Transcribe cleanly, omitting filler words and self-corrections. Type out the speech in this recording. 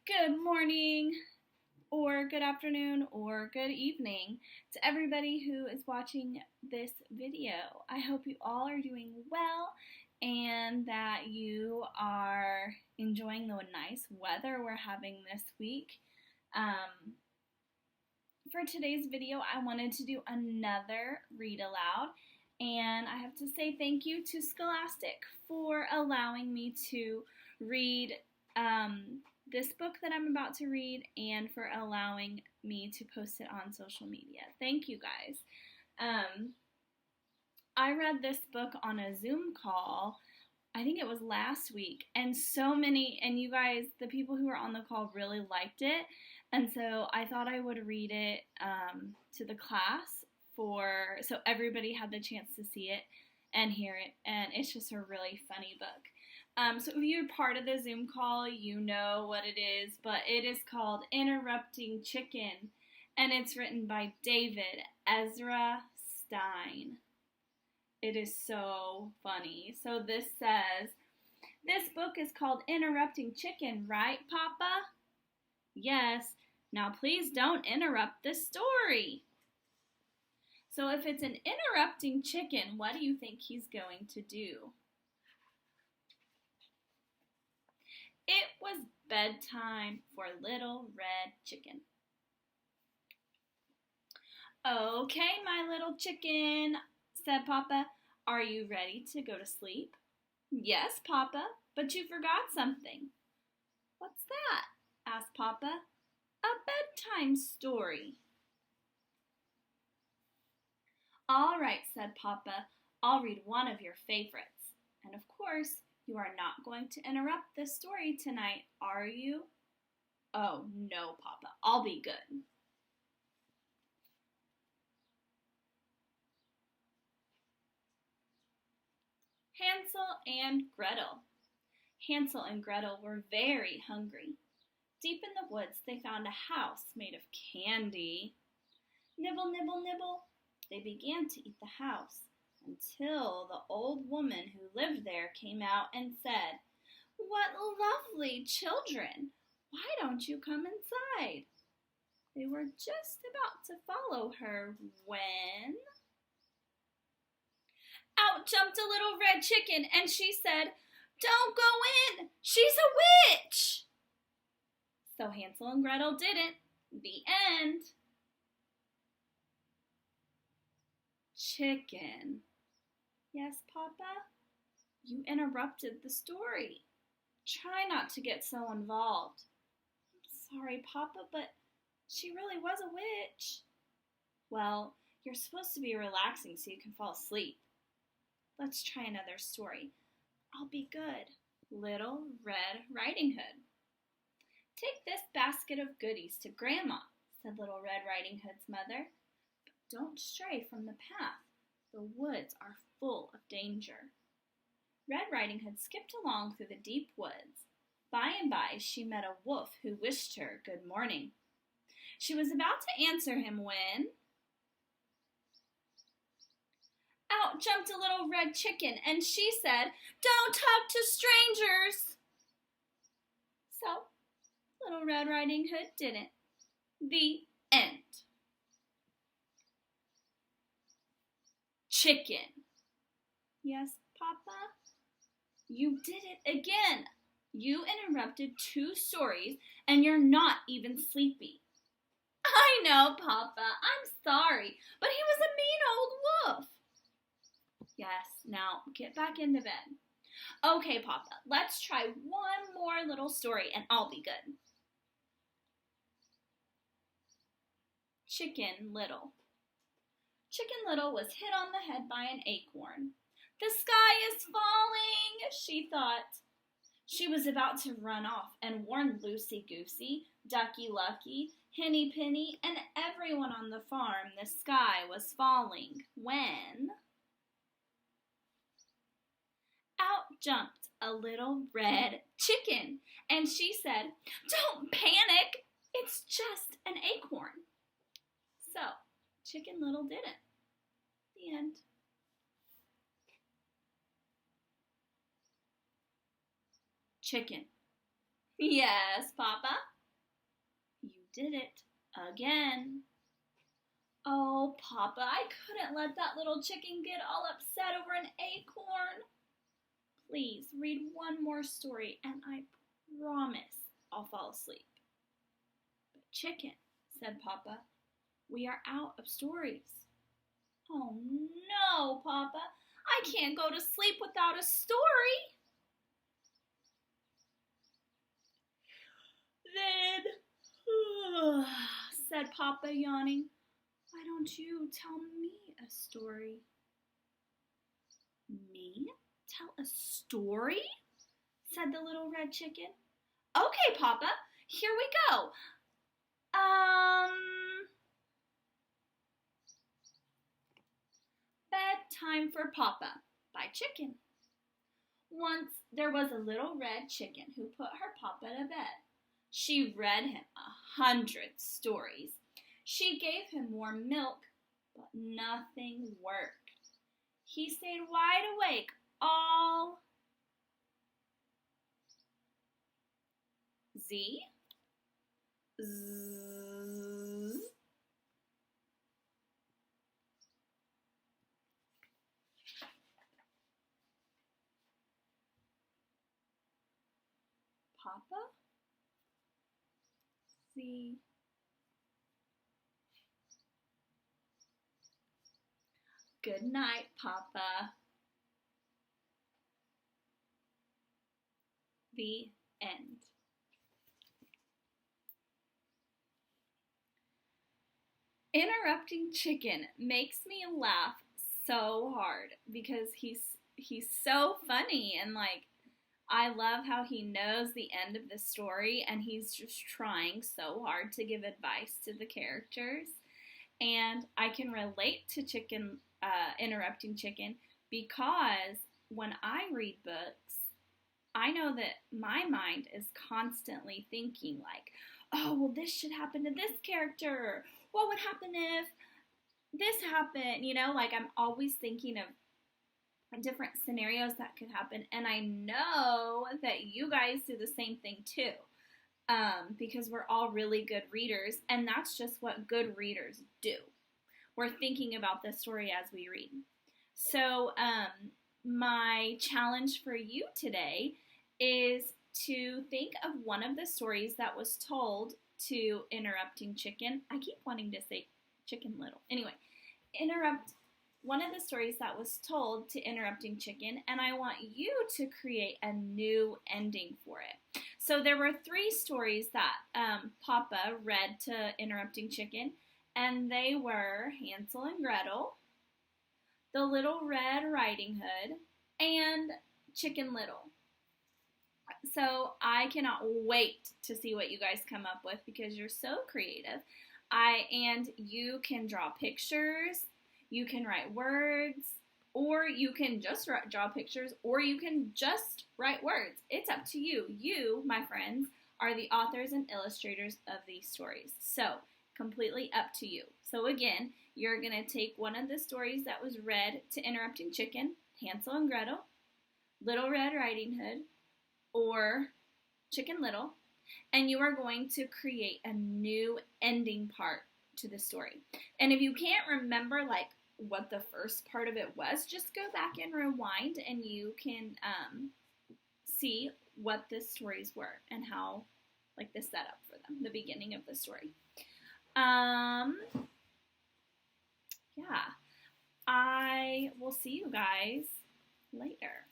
Good morning, or good afternoon, or good evening to everybody who is watching this video. I hope you all are doing well and that you are enjoying the nice weather we're having this week. For today's video, I wanted to do another read aloud, and I have to say thank you to Scholastic for allowing me to read this book that I'm about to read and for allowing me to post it on social media. Thank you guys. I read this book on a Zoom call, I think it was last week, and you guys, the people who were on the call really liked it, and so I thought I would read it to the class so everybody had the chance to see it and hear it, and it's just a really funny book. So if you're part of the Zoom call, you know what it is, but it is called Interrupting Chicken, and it's written by David Ezra Stein. It is so funny. So this says, this book is called Interrupting Chicken, right, Papa? Yes. Now please don't interrupt the story. So if it's an interrupting chicken, what do you think he's going to do? It was bedtime for Little Red Chicken. Okay, my little chicken, said Papa. Are you ready to go to sleep? Yes, Papa, but you forgot something. What's that? Asked Papa. A bedtime story. All right, said Papa. I'll read one of your favorites. And of course, you are not going to interrupt the story tonight, are you? Oh, no, Papa. I'll be good. Hansel and Gretel. Hansel and Gretel were very hungry. Deep in the woods, they found a house made of candy. Nibble, nibble, nibble. They began to eat the house, until the old woman who lived there came out and said, "What lovely children! Why don't you come inside?" They were just about to follow her when out jumped a little red chicken, and she said, "Don't go in! She's a witch!" So Hansel and Gretel didn't. The end. Chicken. Yes, Papa? You interrupted the story. Try not to get so involved. I'm sorry, Papa, but she really was a witch. Well, you're supposed to be relaxing so you can fall asleep. Let's try another story. I'll be good. Little Red Riding Hood. Take this basket of goodies to Grandma, said Little Red Riding Hood's mother. But don't stray from the path. The woods are full of danger. Red Riding Hood skipped along through the deep woods. By and by, she met a wolf who wished her good morning. She was about to answer him when out jumped a little red chicken, and she said, "Don't talk to strangers." So, Little Red Riding Hood didn't. The end. Chicken. Yes, Papa? You did it again. You interrupted 2 stories, and you're not even sleepy. I know, Papa. I'm sorry, but he was a mean old wolf. Yes, now get back into bed. Okay, Papa, let's try one more little story, and I'll be good. Chicken Little. Chicken Little was hit on the head by an acorn. The sky is falling, she thought. She was about to run off and warn Loosey Goosey, Ducky Lucky, Henny Penny, and everyone on the farm the sky was falling when out jumped a little red chicken, and she said, "Don't panic, it's just an acorn." So, Chicken Little didn't. The end. Chicken. Yes, Papa? did it again. Oh, Papa, I couldn't let that little chicken get all upset over an acorn. Please read one more story and I promise I'll fall asleep. But chicken, said Papa, we are out of stories. Oh no, Papa, I can't go to sleep without a story. Then, said Papa, yawning, why don't you tell me a story? Me? Tell a story? Said the little red chicken. Okay, Papa, here we go. Bedtime for Papa by Chicken. Once there was a little red chicken who put her papa to bed. She read him 100 stories. She gave him warm milk, but nothing worked. He stayed wide awake all Z. Papa? Z. Good night, Papa. The end. Interrupting Chicken makes me laugh so hard because he's so funny, and like I love how he knows the end of the story and he's just trying so hard to give advice to the characters. And I can relate to Chicken, Interrupting Chicken, because when I read books, I know that my mind is constantly thinking like, oh, well, this should happen to this character. What would happen if this happened? You know, like I'm always thinking of different scenarios that could happen, and I know that you guys do the same thing too, because we're all really good readers, and that's just what good readers do. We're thinking about the story as we read. So my challenge for you today is to think of one of the stories that was told to Interrupting Chicken. I keep wanting to say Chicken Little. Anyway, one of the stories that was told to Interrupting Chicken, and I want you to create a new ending for it. So there were 3 stories that Papa read to Interrupting Chicken, and they were Hansel and Gretel, The Little Red Riding Hood, and Chicken Little. So I cannot wait to see what you guys come up with because you're so creative. And you can draw pictures, you can write words, or you can just draw pictures, or you can just write words. It's up to you. You, my friends, are the authors and illustrators of these stories. So, completely up to you. So again, you're going to take one of the stories that was read to Interrupting Chicken, Hansel and Gretel, Little Red Riding Hood, or Chicken Little, and you are going to create a new ending part to the story. And if you can't remember like what the first part of it was, just go back and rewind and you can see what the stories were and how, like the setup for them, the beginning of the story. Yeah, I will see you guys later.